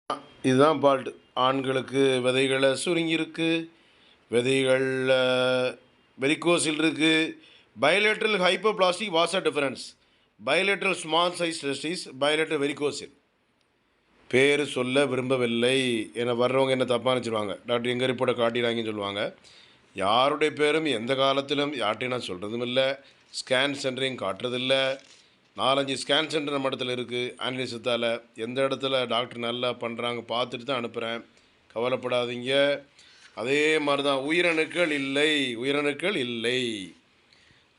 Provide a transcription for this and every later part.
இதுதான் பால்ட்டு. ஆண்களுக்கு விதைகளை சுருங்கியிருக்கு, விதைகள் வெரிகோசில் இருக்குது. Bilateral hypoplastic vas deferens, bilateral small size testis, bilateral varicocele. பேர் சொல்ல விரும்பவில்லை என வர்றவங்க என்ன தப்பாக நினச்சிடுவாங்க. டாக்டர் எங்கள் ரிப்போர்ட்டை காட்டிடாங்கன்னு சொல்லுவாங்க. யாருடைய பேரும் எந்த காலத்திலும் யார்ட்டையும் நான் சொல்கிறதும் இல்லை. ஸ்கேன் சென்டரையும் காட்டுறதில்லை. 4-5 ஸ்கேன் சென்டர் நம்ம இடத்துல இருக்குது. ஆன்லிசத்தால் எந்த இடத்துல டாக்டர் நல்லா பண்ணுறாங்க பார்த்துட்டு தான் அனுப்புகிறேன். கவலைப்படாதீங்க. அதே மாதிரி தான் உயிரணுக்கள் இல்லை, உயிரணுக்கள் இல்லை.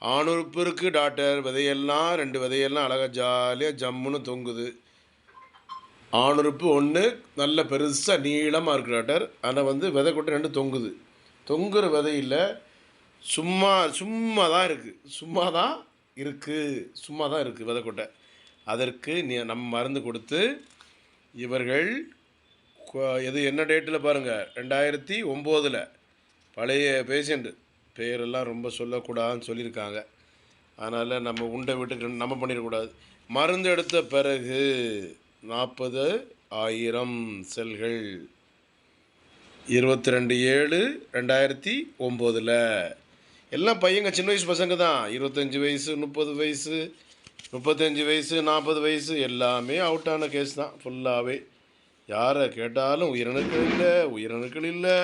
ஆணுறுப்பு இருக்குது டாக்டர், விதையெல்லாம் 2 விதையெல்லாம் அழகாக ஜாலியாக ஜம்முன்னு தொங்குது. ஆணுறுப்பு ஒன்று நல்ல பெருசாக நீளமாக இருக்குது டாக்டர், ஆனால் விதை கொட்டை 2 தொங்குது. தொங்குற விதையில் சும்மா தான் இருக்குது, சும்மா தான் இருக்குது விதை கொட்டை. அதற்கு நம்ம மருந்து கொடுத்து இவர்கள் என்ன டேட்டில் பாருங்கள், 2009 பழைய பேஷண்ட்டு, பேரெல்லாம் ரொம்ப சொல்லக்கூடாதுன்னு சொல்லியிருக்காங்க. அதனால் நம்ம உண்டை வீட்டுக்கு நம்ம பண்ணிடக்கூடாது. மருந்து எடுத்த பிறகு 40,000 செல்கள் 22/7/2009. எல்லாம் பையங்க, சின்ன வயசு பசங்க தான். 25 வயசு, 30 வயசு, 35 வயசு, 40 வயசு, எல்லாமே அவுட்டான கேஸ் தான் ஃபுல்லாகவே. யாரை கேட்டாலும் உயிரணுக்கள் இல்லை.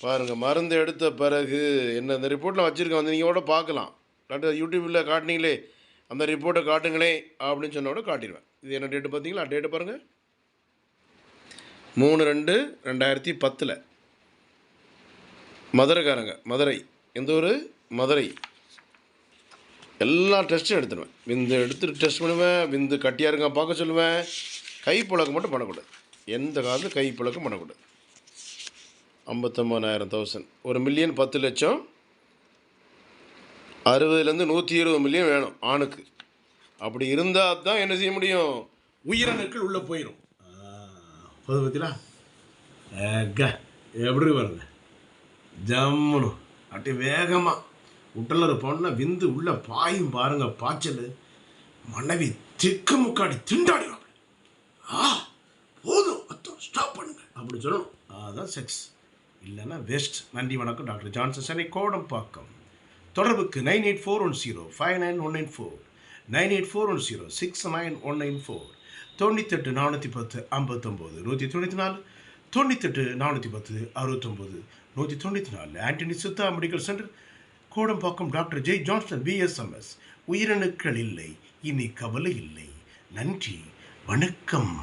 பாருங்கள், மருந்து எடுத்த பிறகு என்ன இந்த ரிப்போர்ட்டில் வச்சுருக்கேன், நீங்கள் கூட பார்க்கலாம். டாக்டர் யூடியூப்பில் காட்டினீங்களே, அந்த ரிப்போர்ட்டை காட்டுங்களே அப்படின்னு சொன்னோட காட்டிடுவேன். இது என்ன டேட்டு பார்த்தீங்களா? டேட்டு பாருங்கள், 3/2/2010. மதுரைக்காரங்க, மதுரை. எந்த ஊர்? மதுரை. எல்லா டெஸ்ட்டும் எடுத்துடுவேன். விந்து எடுத்துட்டு டெஸ்ட் பண்ணுவேன். விந்து கட்டியாக இருங்க பார்க்க சொல்லுவேன். கை புழக்கம் மட்டும் பண்ணக்கூடாது. எந்த காலத்தில் கை புழக்கம் பண்ணக்கூடாது. 59,000 1 மில்லியன் 10 லட்சம், 60லேருந்து 120 மில்லியன் வேணும் ஆணுக்கு. அப்படி இருந்தால் தான் என்ன செய்ய முடியும், உயிரணுக்கள் உள்ளே போயிடும். போது பார்த்தீங்களா? எப்படி வருங்க ஜம்முன்னு அப்படி வேகமாக உடலில் இருப்போம்னா விந்து உள்ள பாயும் பாருங்கள். பாய்ச்சல் மனைவி திக்கு முக்காடி திண்டாடிடும். போதும் அத்தம் ஸ்டாப் பண்ணுங்க அப்படி சொல்லணும். அதுதான் செக்ஸ், இல்லைன்னா வேஸ்ட். நன்றி, வணக்கம். Doctor Johnson, Chennai Kodambakkam. தொடர்புக்கு 9841059194, 9841069194, 98 410 59 194, 98 410 69 194. Antony Siddha medical centre, Kodambakkam. Doctor J Johnson, BSMS. உயிரணுக்கள் இல்லை, இனி கவலை இல்லை. நன்றி, வணக்கம்.